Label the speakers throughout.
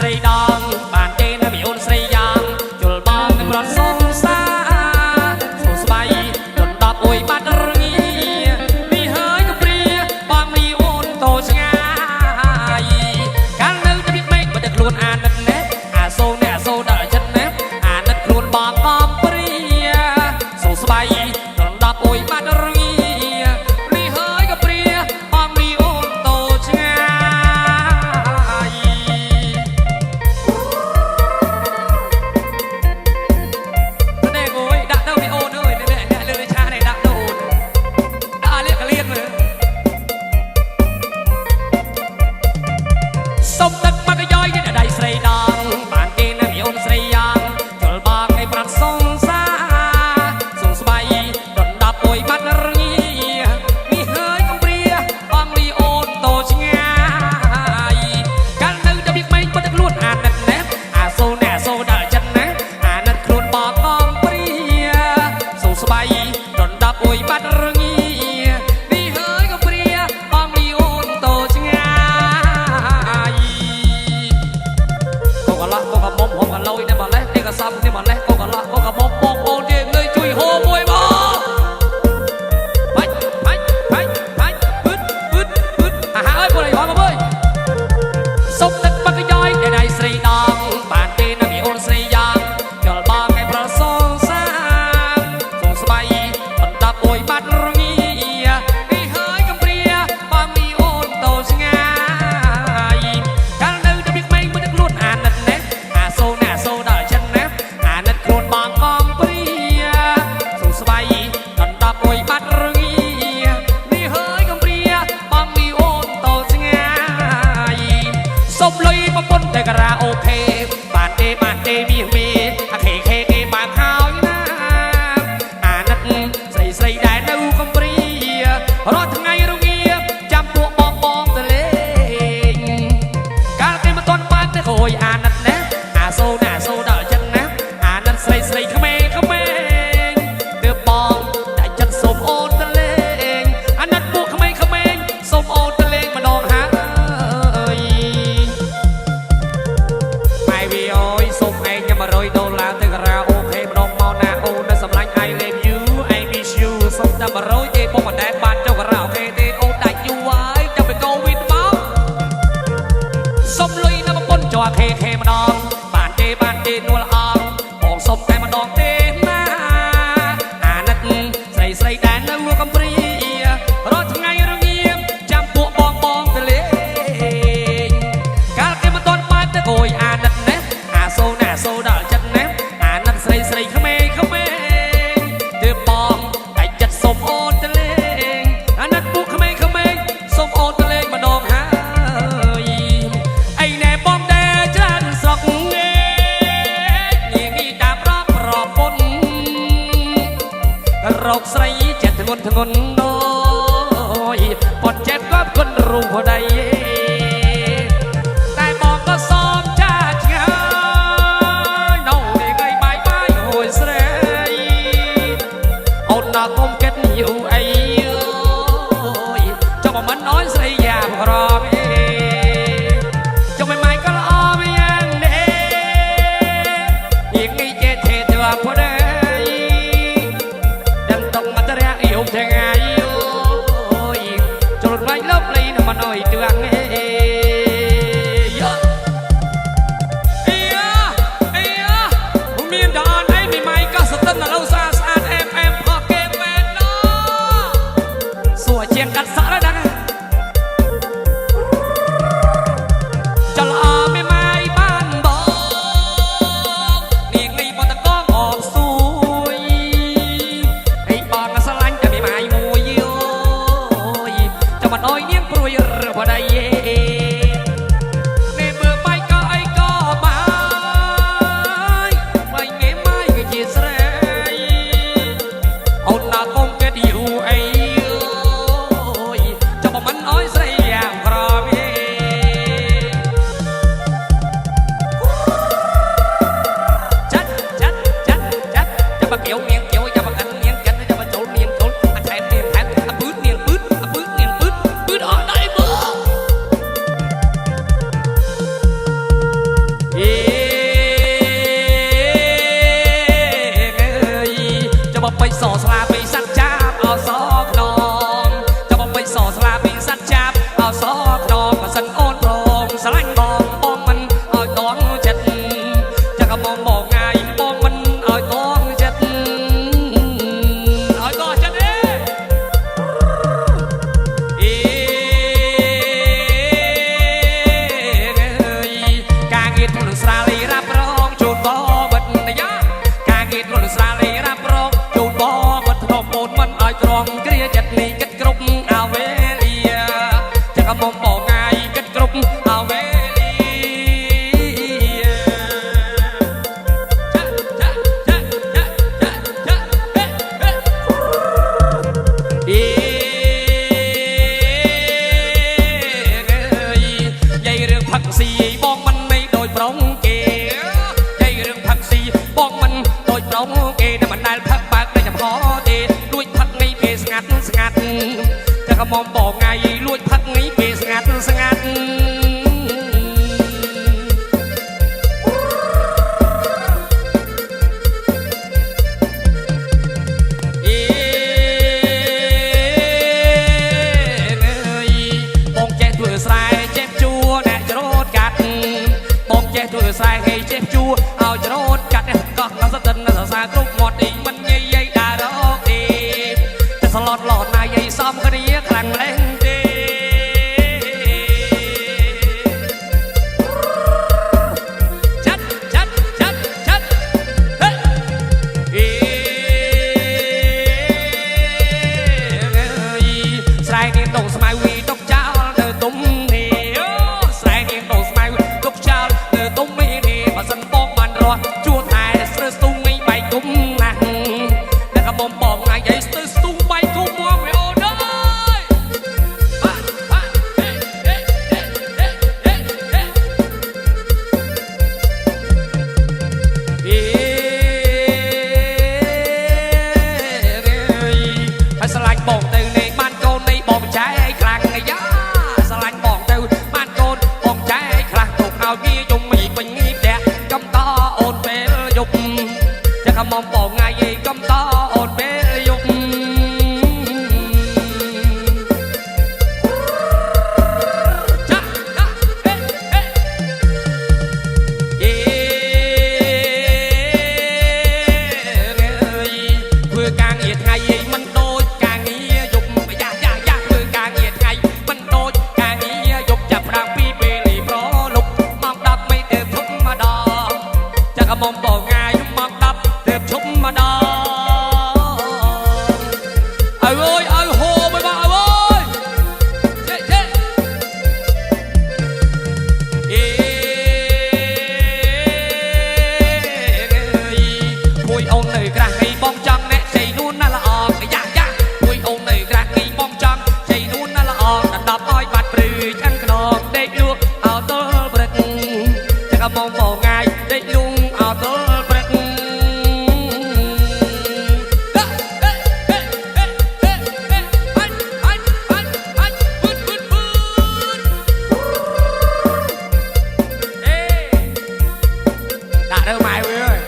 Speaker 1: ស្រីដងបានទេនៅពីអូនស្រីយ៉ាងជុលបងនឹងរត់សងសាសួស្ដីដុនដប់អួយបាត់រងានេះហើយក៏ព្រាបងមីអូនតូចឆ្ងាយកាលនៅតែពីមេឃបើតែខ្លួនអាណិតណាអាសូនអ្នកអាសូនដល់ចិត្តណាអាណិតខ្លួនបងកំព្រាសួស្ដីដុនដប់អួយបាត់រងានេះហើយក៏ព្រាបងមីអូនតូចឆ្ងាយសុំទឹកមកយោយដៃស្រីដងបានគេនៅពីអូនស្រីយ៉ាងជុលបងឲ្យប្រាត់សងសាសួស្ដីដុនដប់អួយបាត់រងានេះហើយកំព្រាបងមីអូនតូចឆ្ងាយកាលនៅតែពីមេឃបើតែខ្លួនអាណិតណាអាសូនអ្នកអាសូនដល់ចិត្តណាអាណិតខ្លួនបងកំព្រាសួស្ដីដុនដប់អួយបាត់រងានេះហើយកំព្រាបងមីអូនតូចឆ្ងាយកកឡោះកកមុំហូបកឡុយនេះមកលេះនេះក៏សំនេះមកលេះកកឡោះកកមុំបងប្អូនយើងលើជួយហូបមួយបងបាច់ពឹតអាហាអើយបងអើយបងអើយសុំទឹកបាក់យោយដៃស្រីដងបានទេនៅពីអូនស្រីយ៉ាងជលបងឲ្យប្រសងសាសួស្ដីដុនដប់អួយបាត់រងានេះហើយកំព្រាបងមីអូនតូចឆ្ងាយកាលនៅតែពីមេឃមិនខ្លួនអាណិតណាអាសូនអ្នកអាសូនដល់ចិត្តណាអាណិតខ្លួនបងកំព្រាសួស្ដីដុនដប់អួយបាត់រងានេះហើយកំព្រាបងមីអូនតូចឆ្ងាយសុំលុយប្រពន្ធតែការ៉ាអូខេបានទេមាសមេអាខេគេបានហើយណាអាណិតស្រីដែលនៅកំព្រារាល់ថ្ងៃរងាចាំពួកបងទៅលេងកាលគេមិនទាន់បានទៅក្រួយអាណិតណាអាសូនដល់ចិត្តណាអាណិតស្រីក្មេងទើបបងតែចិត្តសូមអូនទៅលេងអាណិតពួកក្មេងសូមអូនទៅលេងម្ដងហើយម៉ែវីអើយសូមឯងញ៉ាំ$100ទៅការ៉ាអូខេម្ដងមកណាអូននៅសម្លាញ់ I love you I miss you សូមតែ$100ទេបងមិនដែលបានចុះការ៉ាអូខេទេអូនដាច់យូរហើយចាំទៅកូវីដមកសុំលុយនៅប្រពន្ធចោះខេម្ដងបានទេនួលអងបងសុំតែម្ដងទេណាអាណិតស្រីដែលនៅកំព្រារាល់ថ្ងៃរងាចាំពួកបងទៅលេងកាលគេមិនទាន់បានទៅក្រួយអាណិតណាអាសូនដល់ចិត្តណាអាណិតស្រីក្មេងទើបបងតែចិត្តសូមអូនទៅលេងអាណិតពួកក្មេងសូមអូនទៅលេងម្ដងហើយអីណែបងដែលច្រើនស្រុកនាងនេះតាប្រពន្ធរកស្រីចិត្តធ្ងន់ដូចប៉ុនចិត្តក៏គុណរូបប្តីតែបងក៏សមចាឆ្ងាយនៅនេះថ្ងៃបាយហួយស្រីអូនដល់កុំគិតយូរអីចុះមិនអើយស្រីយ៉ាក្រមចុះមិនម៉ៃក៏ល្អមិនយ៉ាងនេះនាងនេះចេះទេទៅអត់ដែរដឹងតុងមកតរះយប់ថ្ងៃអូយចូលរត់វាយលប់លីនៅមិនអើយទឿងមានតអនអីមីម៉ៃក៏ស្ទឹងដល់ស្អាតអែមផកគេមែនណូសួរជាងកាត់សក់แล้วដឹងចលអមីម៉ៃបានបងនាងនេះមកតកងអបសួយអីបងស្រឡាញ់តែមីម៉ៃមួយអូយចាំមិនអើយនាងព្រួយរប្តីនេះមើលបាយក៏អីក៏បាយបាយងេម៉ៃគឺជាស្រីអូនដល់កុំគិតយូរអីចាំមិនអើយស្រីយ៉ាងក្រមចាត់ចាំមកគៀវនាងគៀវចាំមកនាងកិនចាំមកចូលនាងកូនអាថែមអាពឺនាងពឺអត់ដែរមើល មុំបងងាយគិតគ្រប់អវេលាយាយរឿងផឹកស៊ីបងមិនមិនដូចប្រុងគេយាយរឿងផឹកស៊ីបងមិនដូចប្រុងគេតែមិនដែលផឹកបើកតែចំហទេលួចផឹកngayពេលស្ងាត់ស្ងាត់តែក៏មុំបងងាយលួចផឹកngayពេលស្ងាត់ស្ងាត់ធ្វើស្រែគេចេះជួឲ្យច្រូតកាត់កោះដល់ស្ទឹងសរសើរគ្រប់មាត់អីមិនងាយយាយដើររកទេតែស្លត់ឡត់ណាយាយសំគ្នាខ្លាំងលែងទេចាត់ហេស្រែនាងដងស្មៅវីតុកចោលទៅទុំនេះស្រែនាងដងស្មៅទុកចោលទុំមីនេះបើសិនបងបានរស់ជួតែស្ទើរស្ទុំមីបែកគុំណាស់តែក៏បងបងថ្ងៃយាយស្ទើរស្ទុំបែកគុំមកវាអូនអើយហើយស្រឡាញ់បងទៅនេះបានកូននេះបងចែកខ្លាំងយ៉ាស្រឡាញ់បងទៅបានកូនបងចែកខ្លះទុកឲ្យវាយំមីវិញងីផ្ទះកំតអូនពេលយប់តែក៏មកបងថ្ងៃឯងកំតអូនពេលយប់ចាធ្វើការងារថ្ងៃឯងមិនដូចការងារយប់យ៉ាធ្វើការងារថ្ងៃមិនដូចការងារយប់ចាប់ផ្ដើមពីពេលលីប្រលប់ម៉ោង10មិនទៅធំម្ដងចាក៏មកបងងាយម៉ោង10ទៅឈប់ម្ដងអើយអើយហូបមកអើយចេមួយអូននៅក្រាស់នេះបងចង់អ្នកជ័យនួនណាល្អយ៉ាមួយអូននៅក្រាស់នេះបងចង់ជ័យនួនណាល្អដល់10ឲ្យបាត់ព្រឺខាងខ្នងដេកលក់អោទល់ព្រឹកតែក៏មកបងងាយដេកលងអោទល់ព្រឹកដាក់ទៅម៉ែវាអើយ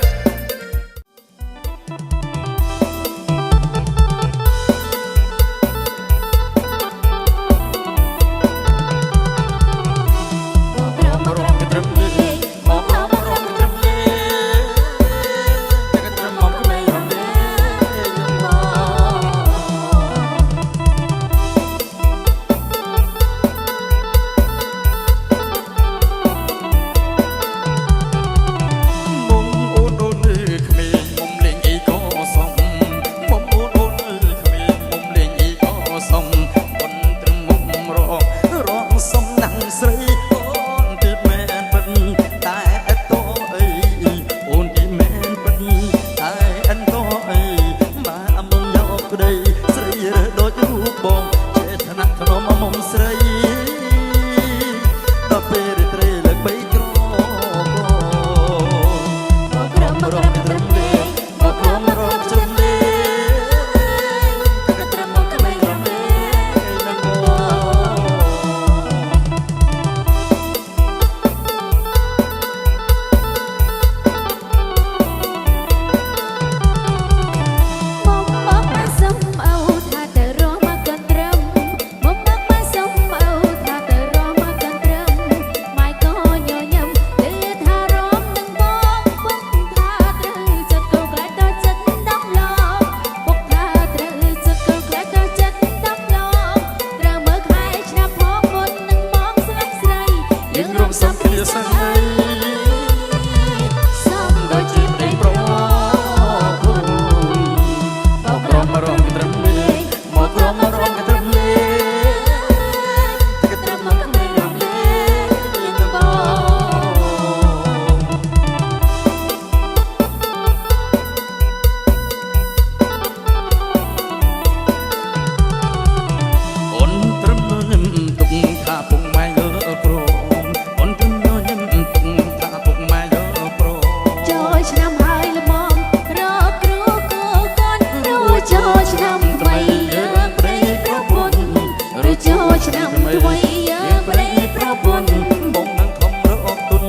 Speaker 2: ថ្មីយើងប្តីប្រពន្ធបងនឹងខំរកទុន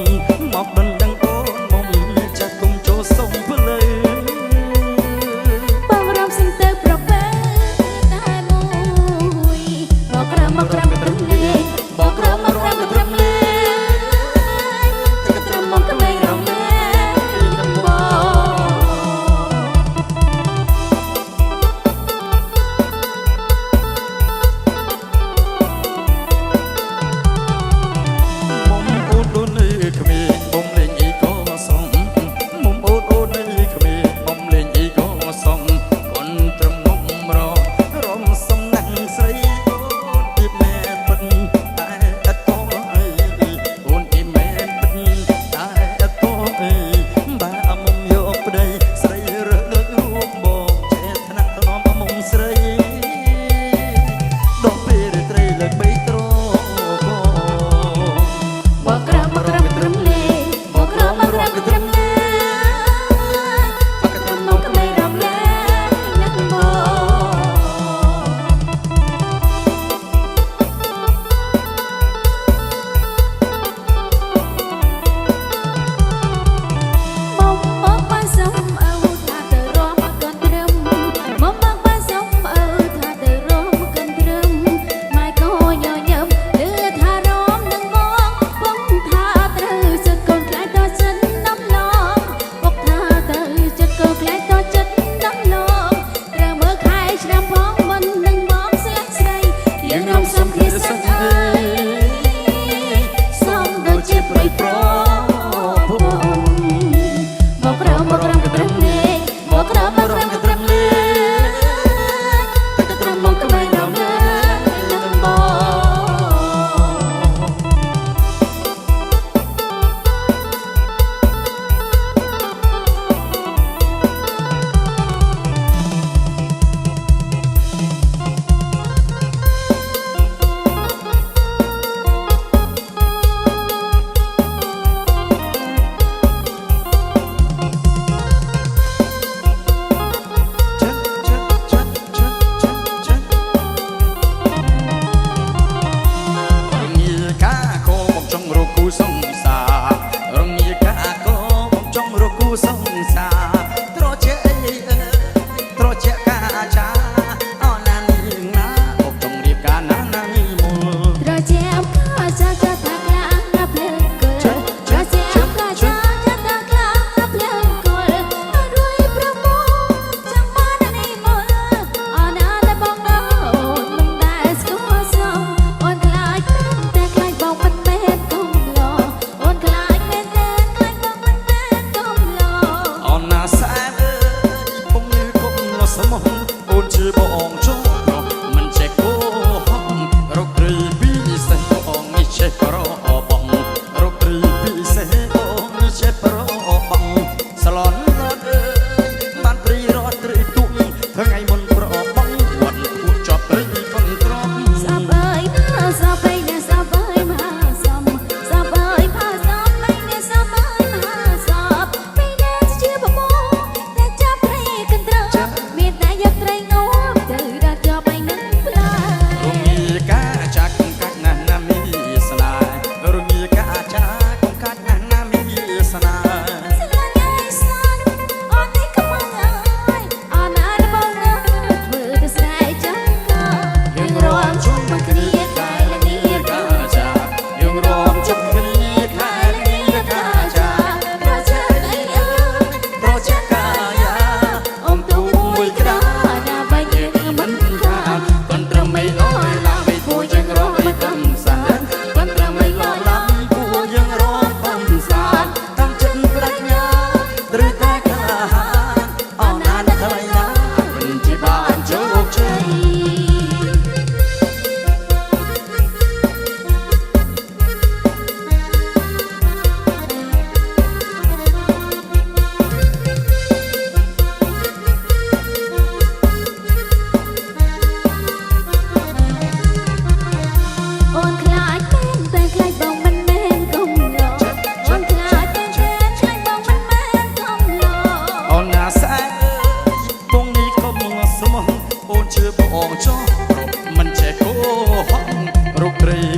Speaker 2: មកមិនដឹងអូនមុំចាស់គុំចូលសុំភ្លើបងរំសិនទៅប្រពើតែមួយមកក្រំត្រឹមលេងបងក្រំត្រឹមលេងតែត្រឹមមកក្មេងរំលែងបង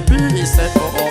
Speaker 3: ពិសេសអូ